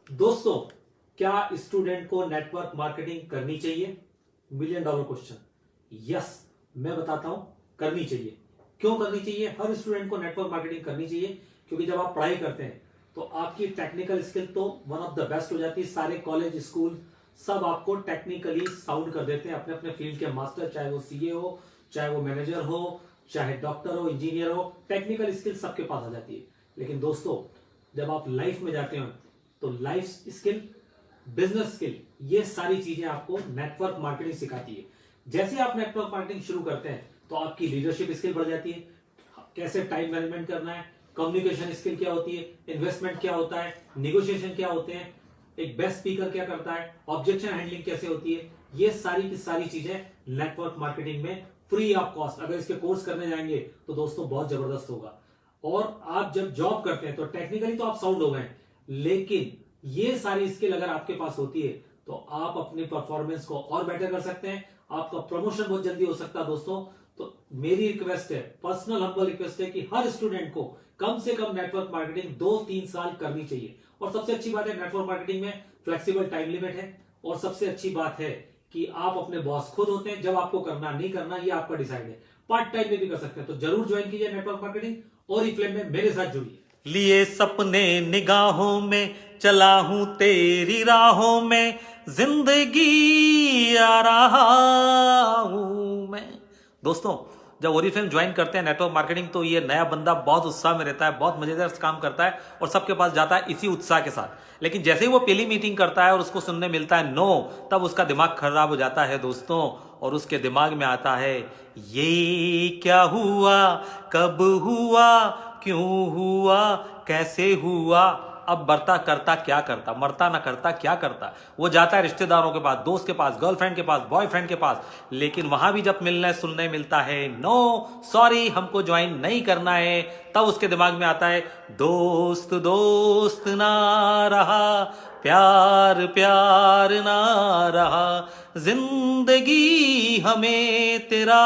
दोस्तों, क्या स्टूडेंट को नेटवर्क मार्केटिंग करनी चाहिए? Million dollar question. यस, मैं बताता हूं, करनी चाहिए। क्यों करनी चाहिए? हर स्टूडेंट को नेटवर्क मार्केटिंग करनी चाहिए, क्योंकि जब आप पढ़ाई करते हैं तो आपकी टेक्निकल स्किल तो वन ऑफ द बेस्ट हो जाती है। सारे कॉलेज, स्कूल सब आपको टेक्निकली साउंड कर देते हैं, अपने अपने फील्ड के मास्टर, चाहे वो सीए हो, चाहे वो मैनेजर हो, चाहे डॉक्टर हो, इंजीनियर हो, टेक्निकल स्किल सबके पास आ जाती है। लेकिन दोस्तों, जब आप लाइफ में जाते हो तो लाइफ स्किल, बिजनेस स्किल, ये सारी चीजें आपको नेटवर्क मार्केटिंग सिखाती है। जैसे आप नेटवर्क मार्केटिंग शुरू करते हैं तो आपकी लीडरशिप स्किल बढ़ जाती है, कैसे टाइम मैनेजमेंट करना है, कम्युनिकेशन स्किल क्या होती है, इन्वेस्टमेंट क्या होता है, निगोशिएशन क्या होते हैं, एक बेस्ट स्पीकर क्या करता है, ऑब्जेक्शन हैंडलिंग कैसे होती है, ये सारी की सारी चीजें नेटवर्क मार्केटिंग में फ्री ऑफ कॉस्ट। अगर इसके कोर्स करने जाएंगे तो दोस्तों बहुत जबरदस्त होगा। और आप जब जॉब करते हैं तो टेक्निकली तो आप साउंड हो गए, लेकिन ये सारी स्किल अगर आपके पास होती है तो आप अपनी परफॉर्मेंस को और बेटर कर सकते हैं, आपका प्रमोशन बहुत जल्दी हो सकता है। दोस्तों, तो मेरी रिक्वेस्ट है, पर्सनल हम्बल रिक्वेस्ट है कि हर स्टूडेंट को कम से कम नेटवर्क मार्केटिंग 2-3 साल करनी चाहिए। और सबसे अच्छी बात है, नेटवर्क मार्केटिंग में फ्लेक्सिबल टाइम लिमिट है। और सबसे अच्छी बात है कि आप अपने बॉस खुद होते हैं, जब आपको करना नहीं करना ये आपका डिसाइड है। पार्ट टाइम में भी कर सकते हैं, तो जरूर ज्वाइन कीजिए नेटवर्क मार्केटिंग और फ्लेम में मेरे साथ जुड़िए। लिए सपने निगाहों में, चला हूं तेरी राहों में, जिंदगी आ रहा हूं मैं। दोस्तों, जब ओरिफ्लेम ज्वाइन करते हैं नेटवर्क मार्केटिंग तो ये नया बंदा बहुत उत्साह में रहता है, बहुत मजेदार काम करता है और सबके पास जाता है इसी उत्साह के साथ। लेकिन जैसे ही वो पहली मीटिंग करता है और उसको सुनने मिलता है नो, तब उसका दिमाग खराब हो जाता है दोस्तों। और उसके दिमाग में आता है, ये क्या हुआ, कब हुआ, क्यों हुआ, कैसे हुआ। अब बरता करता क्या करता, मरता ना करता क्या करता। वो जाता है रिश्तेदारों के पास, दोस्त के पास, गर्लफ्रेंड के पास, बॉयफ्रेंड के पास, लेकिन वहां भी जब मिलने सुनने मिलता है नो सॉरी हमको ज्वाइन नहीं करना है, तब उसके दिमाग में आता है, दोस्त दोस्त ना रहा, प्यार प्यार ना रहा, जिंदगी हमें तेरा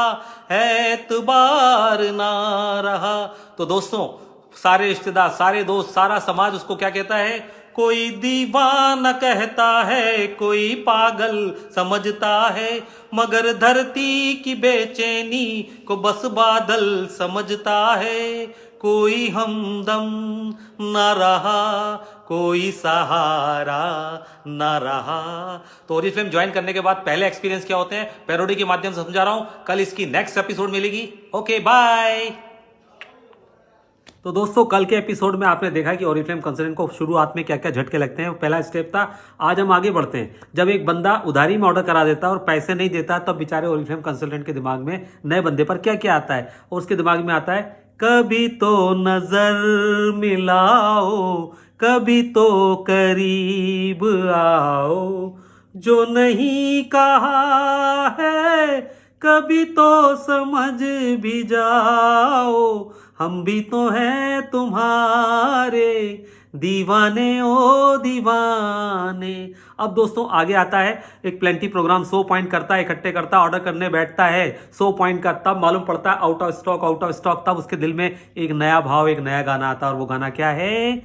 एतबार ना रहा। तो दोस्तों, सारे रिश्तेदार, सारे दोस्त, सारा समाज उसको क्या कहता है, कोई दीवाना कहता है, कोई पागल समझता है, मगर धरती की बेचैनी को बस बादल समझता है। कोई हमदम न रहा, कोई सहारा न रहा। तो ओरिफ्लेम ज्वाइन करने के बाद पहले एक्सपीरियंस क्या होते हैं, पैरोडी के माध्यम से समझा रहा हूं। कल इसकी नेक्स्ट एपिसोड मिलेगी। Okay, bye. तो दोस्तों, कल के एपिसोड में आपने देखा कि ओरिफ्लेम कंसल्टेंट को शुरुआत में क्या क्या झटके लगते हैं। पहला स्टेप था। आज हम आगे बढ़ते हैं। जब एक बंदा उधारी में ऑर्डर करा देता है और पैसे नहीं देता, तब बेचारे ओरिफ्लेम कंसल्टेंट के दिमाग में नए बंदे पर क्या क्या आता है। और उसके दिमाग में आता है, कभी तो नजर मिलाओ, कभी तो करीब आओ, जो नहीं कहा है कभी तो समझ भी जाओ, हम भी तो हैं तुम्हारे दीवाने ओ दीवाने। अब दोस्तों आगे आता है एक प्लेंटी प्रोग्राम। 100 पॉइंट करता है, इकट्ठे करता है, ऑर्डर करने बैठता है 100 पॉइंट का। तब मालूम पड़ता है out of stock, out of stock. तब उसके दिल में एक नया भाव, एक नया गाना आता है। और वो गाना क्या है,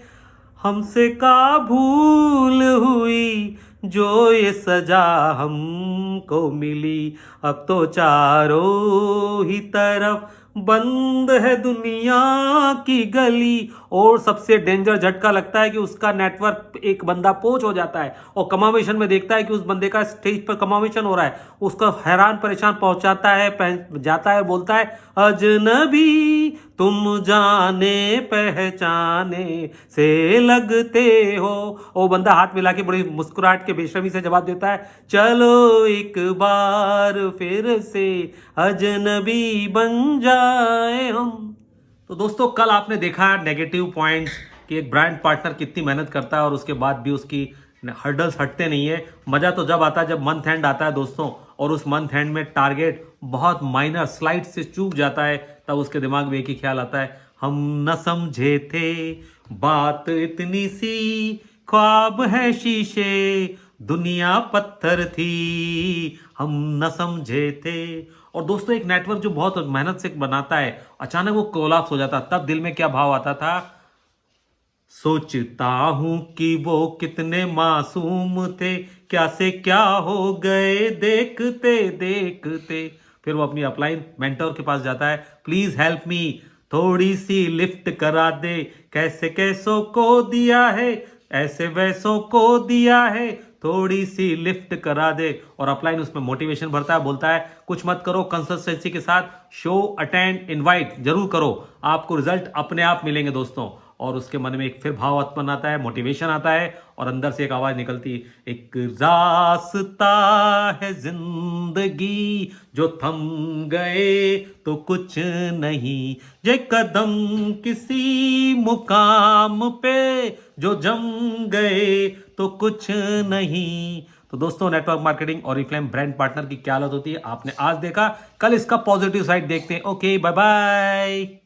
हमसे का भूल हुई जो ये सजा हमको मिली, अब तो चारों ही तरफ बंद है दुनिया की गली। और सबसे डेंजर झटका लगता है कि उसका नेटवर्क, एक बंदा पोच हो जाता है और कमावेशन में देखता है कि उस बंदे का स्टेज पर कमावेशन हो रहा है। उसका हैरान परेशान पहुंचाता है, जाता है, बोलता है, अजनबी तुम जाने पहचाने से लगते हो। वो बंदा हाथ मिला के बड़ी मुस्कुराहट के बेशर्मी से जवाब देता है, चलो एक बार फिर से अजनबी बन जाए हम। तो दोस्तों, कल आपने देखा नेगेटिव पॉइंट्स कि एक ब्रांड पार्टनर कितनी मेहनत करता है और उसके बाद भी उसकी हर्डल्स हटते नहीं है। मजा तो जब आता है जब मंथ एंड आता है दोस्तों, और उस मंथ एंड में टारगेट बहुत माइनर स्लाइड से चूक जाता है। तब उसके दिमाग में एक ही ख्याल आता है, हम न समझे थे बात इतनी सी, ख्वाब है शीशे दुनिया पत्थर थी, हम न समझे थे। और दोस्तों, एक नेटवर्क जो बहुत मेहनत से बनाता है, अचानक वो कोलैप्स हो जाता, तब दिल में क्या भाव आता था, सोचता हूं कि वो कितने मासूम थे, क्या से क्या हो गए देखते देखते। फिर वो अपनी अपलाइन मेंटर के पास जाता है, प्लीज हेल्प मी, थोड़ी सी लिफ्ट करा दे, कैसे कैसों को दिया है, ऐसे वैसों को दिया है, थोड़ी सी लिफ्ट करा दे। और अपलाइन उसमें मोटिवेशन भरता है, बोलता है कुछ मत करो, कंसिस्टेंसी के साथ शो अटेंड इनवाइट जरूर करो, आपको रिजल्ट अपने आप मिलेंगे दोस्तों। और उसके मन में एक फिर भाव उत्पन्न आता है, मोटिवेशन आता है, और अंदर से एक आवाज निकलती, एक रास्ता है जिंदगी, जो थम गए तो कुछ नहीं, ये कदम किसी मुकाम पे जो जम गए तो कुछ नहीं। तो दोस्तों, नेटवर्क मार्केटिंग और Oriflame ब्रांड पार्टनर की क्या हालत होती है आपने आज देखा, कल इसका पॉजिटिव साइड देखते हैं। Okay, bye bye.